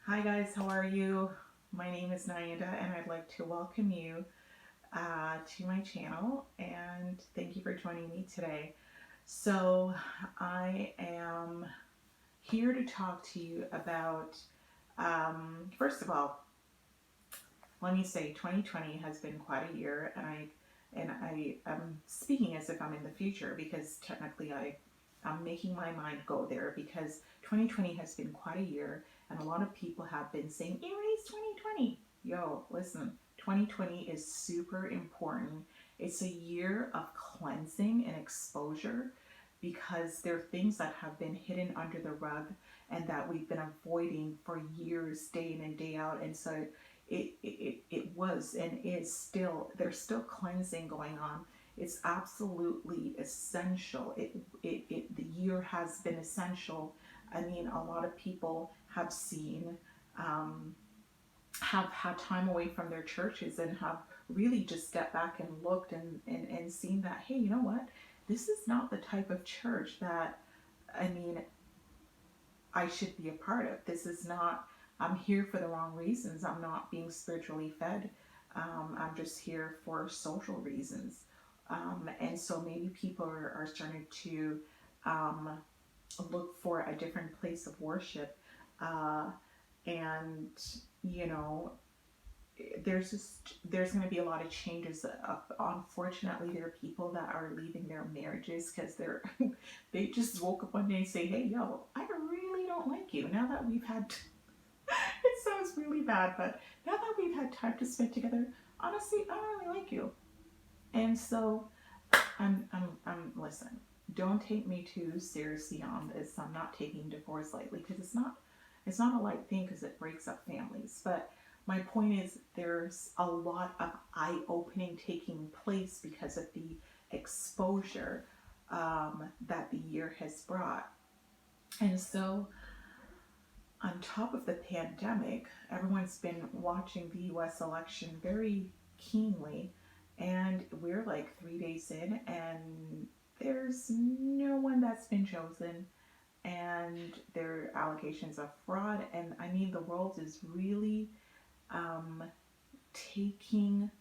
Hi guys, how are you? My name is Naida and I'd like to welcome you to my channel and thank you for joining me today. So I am here to talk to you about, first of all, let me say 2020 has been quite a year and I am speaking as if I'm in the future because technically I'm making my mind go there because 2020 has been quite a year and a lot of people have been saying erase 2020. Yo, listen, 2020 is super important. It's a year of cleansing and exposure because there are things that have been hidden under the rug and that we've been avoiding for years, day in and day out. And so it was and is still, there's still cleansing going on. It's absolutely essential. The year has been essential. I mean, a lot of people have seen, um, have had time away from their churches and have really just stepped back and looked and seen that, hey, you know what? This is not the type of church that, I mean, I should be a part of. This is not, I'm here for the wrong reasons. I'm not being spiritually fed. I'm just here for social reasons. And so maybe people are starting to um, look for a different place of worship. Uh, and, you know, there's going to be a lot of changes. Unfortunately, there are people that are leaving their marriages because they just woke up one day and say, "Hey, yo, I really don't like you." Now that we've had, it sounds really bad, but now that we've had time to spend together, honestly, I don't really like you. And so listen. Don't take me too seriously on this. I'm not taking divorce lightly because it's not a light thing because it breaks up families. But my point is there's a lot of eye opening taking place because of the exposure that the year has brought. And so, on top of the pandemic, everyone's been watching the US election very keenly. And we're like 3 days in, and there's no one that's been chosen and there are allegations of fraud. And I mean, the world is really um, taking,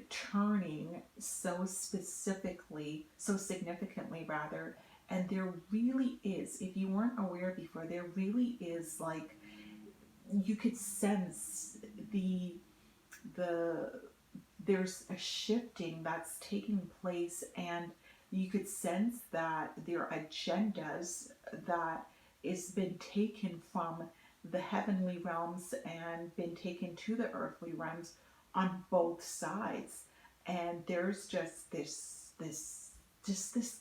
turning so specifically, so significantly rather. And there really is, if you weren't aware before, there really is like, you could sense the there's a shifting that's taking place, and you could sense that there are agendas that is been taken from the heavenly realms and been taken to the earthly realms on both sides. And there's just this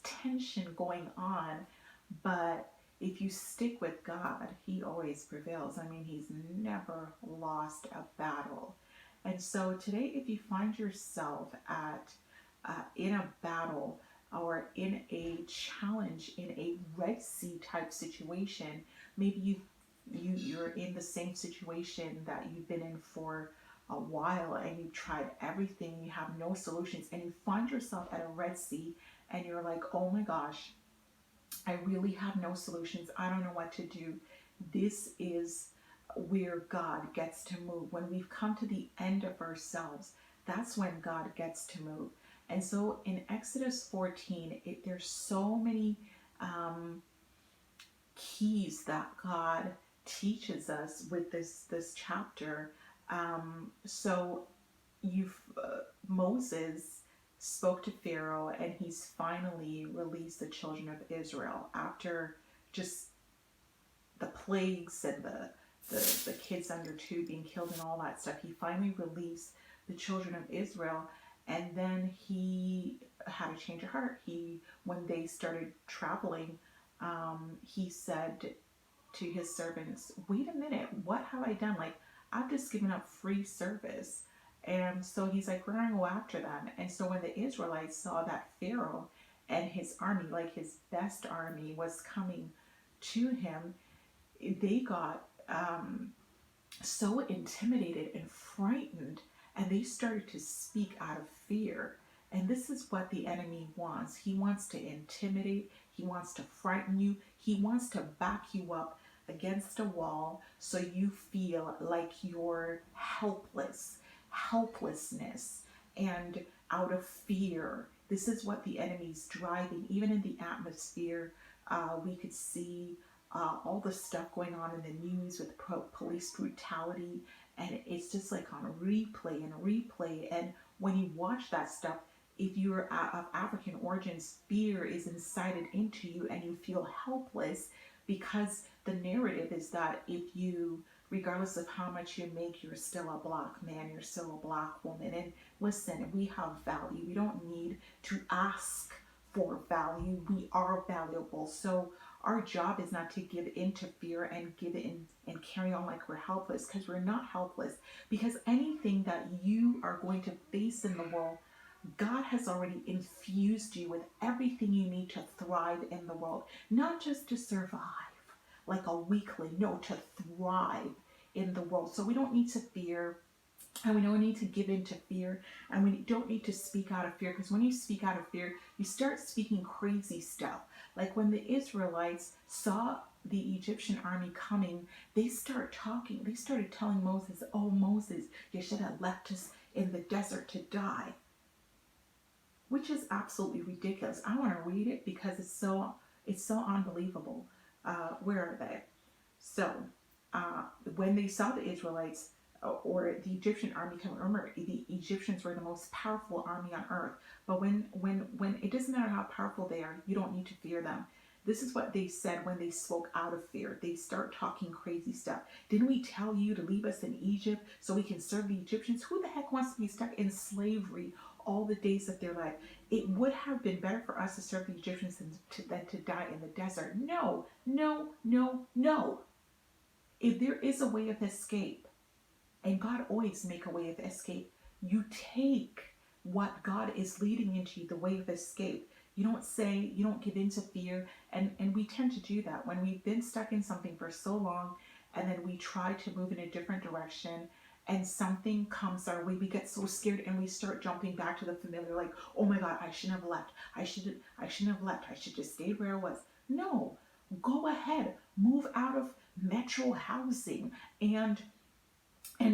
tension going on. But if you stick with God, he always prevails. I mean, he's never lost a battle. And so today, if you find yourself at in a battle or in a challenge, in a Red Sea type situation, maybe you're in the same situation that you've been in for a while and you've tried everything, you have no solutions, and you find yourself at a Red Sea and you're like, oh my gosh, I really have no solutions. I don't know what to do. This is where God gets to move. When we've come to the end of ourselves, that's when God gets to move. And so in Exodus 14, there's so many um, keys that God teaches us with this chapter. So you've Moses spoke to Pharaoh, and he's finally released the children of Israel after just the plagues and the kids under two being killed and all that stuff. He finally released the children of Israel, and then he had a change of heart. When they started traveling, he said to his servants, "Wait a minute, what have I done? Like, I've just given up free service." And so he's like, "We're gonna go after them." And so when the Israelites saw that Pharaoh and his army, like his best army, was coming to him, they got so intimidated and frightened, and they started to speak out of fear. And this is what the enemy wants. He wants to intimidate, he wants to frighten you, he wants to back you up against a wall so you feel like you're helplessness, and out of fear. This is what the enemy's driving. Even in the atmosphere, we could see all the stuff going on in the news with police brutality, and it's just like on replay and replay. And when you watch that stuff, if you're of African origins, fear is incited into you and you feel helpless, because the narrative is that if you, regardless of how much you make, you're still a black man, you're still a black woman. And listen, we have value. We don't need to ask for value. We are valuable. So our job is not to give in to fear and give in and carry on like we're helpless, because we're not helpless. Because anything that you are going to face in the world, God has already infused you with everything you need to thrive in the world, not just to survive like a weakling, no, to thrive in the world. So we don't need to fear, and we don't need to give in to fear, and we don't need to speak out of fear, because when you speak out of fear, you start speaking crazy stuff. Like when the Israelites saw the Egyptian army coming, they started telling Moses, "Oh, Moses, you should have left us in the desert to die," which is absolutely ridiculous. I want to read it because it's so unbelievable. Where are they? So when they saw the Israelites or the Egyptian army come, remember the Egyptians were the most powerful army on earth. But when it doesn't matter how powerful they are, you don't need to fear them. This is what they said when they spoke out of fear. They start talking crazy stuff. Didn't we tell you to leave us in Egypt so we can serve the Egyptians? Who the heck wants to be stuck in slavery all the days of their life? It would have been better for us to serve the Egyptians than to die in the desert. No, no, no, no. If there is a way of escape, and God always make a way of escape, you take what God is leading into you, the way of escape. You don't give in to fear. And we tend to do that when we've been stuck in something for so long, and then we try to move in a different direction, and something comes our way. We get so scared and we start jumping back to the familiar, like, oh my God, I shouldn't have left. I shouldn't have left. I should just stay where I was. No, go ahead, move out of metro housing and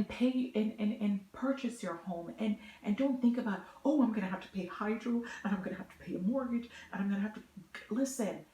pay and purchase your home, and don't think about, oh, I'm gonna have to pay hydro, and I'm gonna have to pay a mortgage, and I'm gonna have to listen.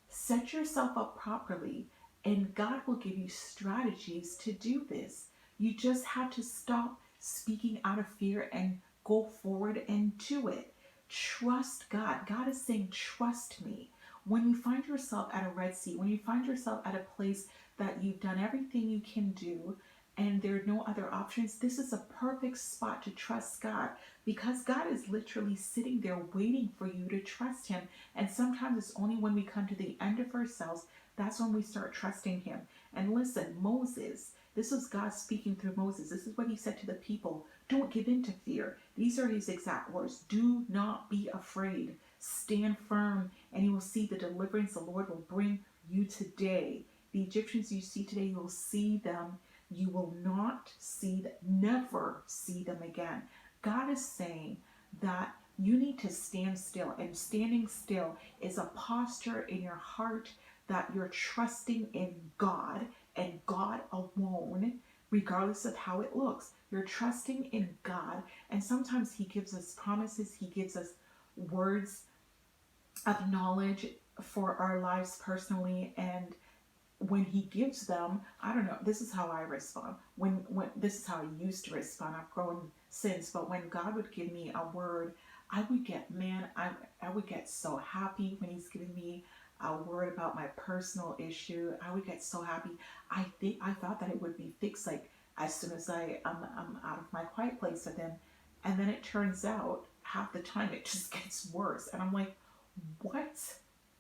Set yourself up properly, and God will give you strategies to do this. You just have to stop speaking out of fear and go forward and do it. Trust God. God is saying, trust me. When you find yourself at a Red Sea, when you find yourself at a place that you've done everything you can do and there are no other options, this is a perfect spot to trust God, because God is literally sitting there waiting for you to trust Him. And sometimes it's only when we come to the end of ourselves, that's when we start trusting Him. And listen, Moses, this was God speaking through Moses. This is what He said to the people. Don't give in to fear. These are His exact words. Do not be afraid. Stand firm, and you will see the deliverance the Lord will bring you today. The Egyptians you see today, you will see them. You will not see them, never see them again. God is saying that you need to stand still, and standing still is a posture in your heart that you're trusting in God and God alone, regardless of how it looks. You're trusting in God, and sometimes He gives us promises, He gives us words of knowledge for our lives personally, and when He gives them, I don't know, this is how I respond. When this is how I used to respond. I've grown since, but when God would give me a word, I would get, I would get so happy when He's giving me a word about my personal issue. I would get so happy. I thought that it would be fixed like as soon as I'm out of my quiet place with Him, and then it turns out half the time it just gets worse, and I'm like, what?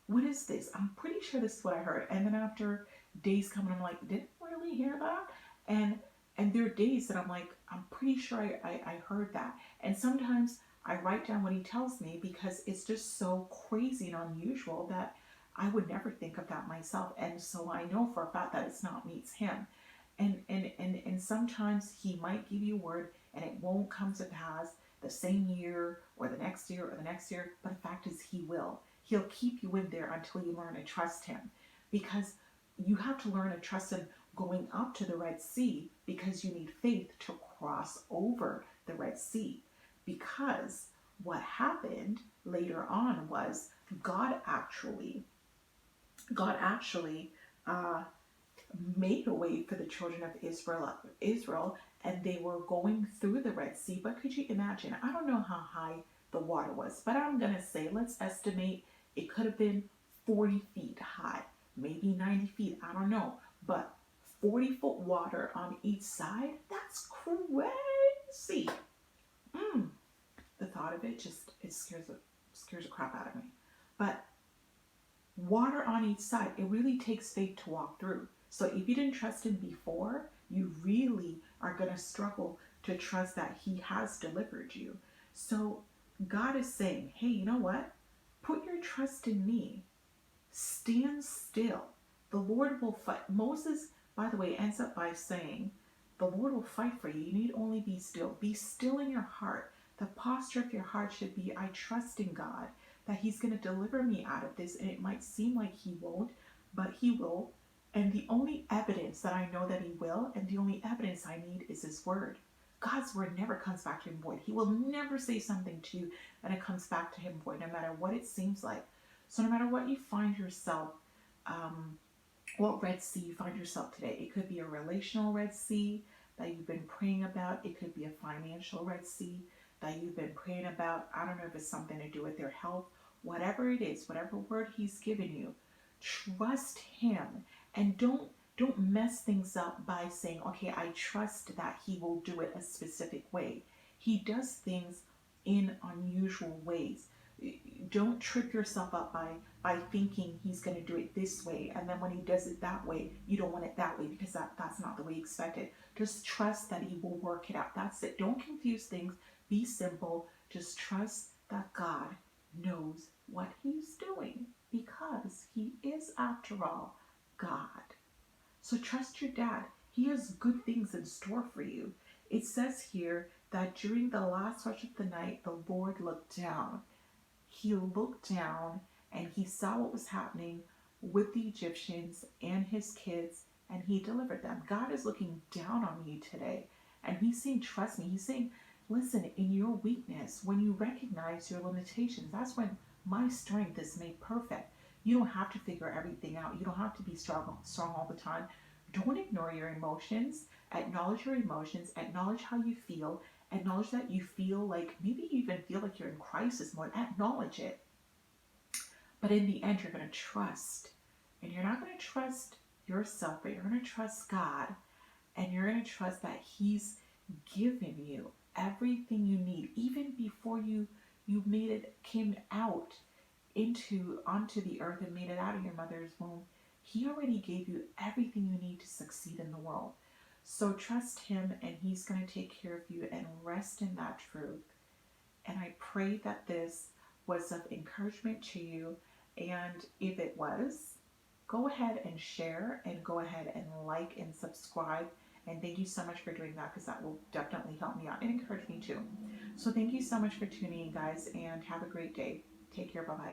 What is this? I'm pretty sure this is what I heard. And then after days come, I'm like, didn't I really hear that? And there are days that I'm like, I'm pretty sure I heard that. And sometimes I write down what He tells me, because it's just so crazy and unusual that I would never think of that myself. And so I know for a fact that it's not me, it's Him. And sometimes He might give you a word and it won't come to pass the same year or the next year or the next year. But the fact is He will. He'll keep you in there until you learn to trust Him, because you have to learn to trust him going up to the Red Sea, because you need faith to cross over the Red Sea. Because what happened later on was God actually, God actually uh, made a way for the children of Israel, and they were going through the Red Sea. But could you imagine? I don't know how high the water was, but I'm gonna say, let's estimate it could have been 40 feet high, maybe 90 feet. I don't know, but 40-foot water on each side. That's crazy. Mm, the thought of it just it scares the crap out of me. But water on each side, it really takes faith to walk through. So if you didn't trust him before, you really are going to struggle to trust that he has delivered you. So God is saying, hey, you know what? Put your trust in me. Stand still. The Lord will fight. Moses, by the way, ends up by saying, the Lord will fight for you. You need only be still. Be still in your heart. The posture of your heart should be, I trust in God that he's going to deliver me out of this. And it might seem like he won't, but he will. And the only evidence that I know that he will, and the only evidence I need, is his word. God's word never comes back to him void. He will never say something to you and it comes back to him void, no matter what it seems like. So no matter what you find yourself, um, what Red Sea you find yourself today, it could be a relational Red Sea that you've been praying about. It could be a financial Red Sea that you've been praying about. I don't know if it's something to do with your health. Whatever it is, whatever word he's given you, trust him, and don't mess things up by saying, okay, I trust that he will do it a specific way. He does things in unusual ways. Don't trip yourself up by thinking he's going to do it this way, and then when he does it that way, you don't want it that way, because that's not the way you expect it. Just trust that he will work it out. That's it. Don't confuse things. Be simple. Just trust that God knows what he's doing, because he is, after all, God. So trust your dad. He has good things in store for you. It says here that during the last watch of the night, the Lord looked down. He looked down and he saw what was happening with the Egyptians and his kids, and he delivered them. God is looking down on you today, and he's saying, trust me. He's saying, listen, in your weakness, when you recognize your limitations, that's when my strength is made perfect. You don't have to figure everything out. You don't have to be strong all the time. Don't ignore your emotions. Acknowledge your emotions. Acknowledge how you feel. Acknowledge that you feel like, maybe you even feel like you're in crisis mode. Acknowledge it. But in the end, you're going to trust. And you're not going to trust yourself, but you're going to trust God. And you're going to trust that he's given you everything you need, even before you made it, came out onto the earth and made it out of your mother's womb. He already gave you everything you need to succeed in the world. So trust him, and he's going to take care of you, and rest in that truth. And I pray that this was of encouragement to you. And if it was, go ahead and share, and go ahead and like and subscribe. And thank you so much for doing that, because that will definitely help me out and encourage me too. So thank you so much for tuning in, guys, and have a great day. Take care. Bye bye.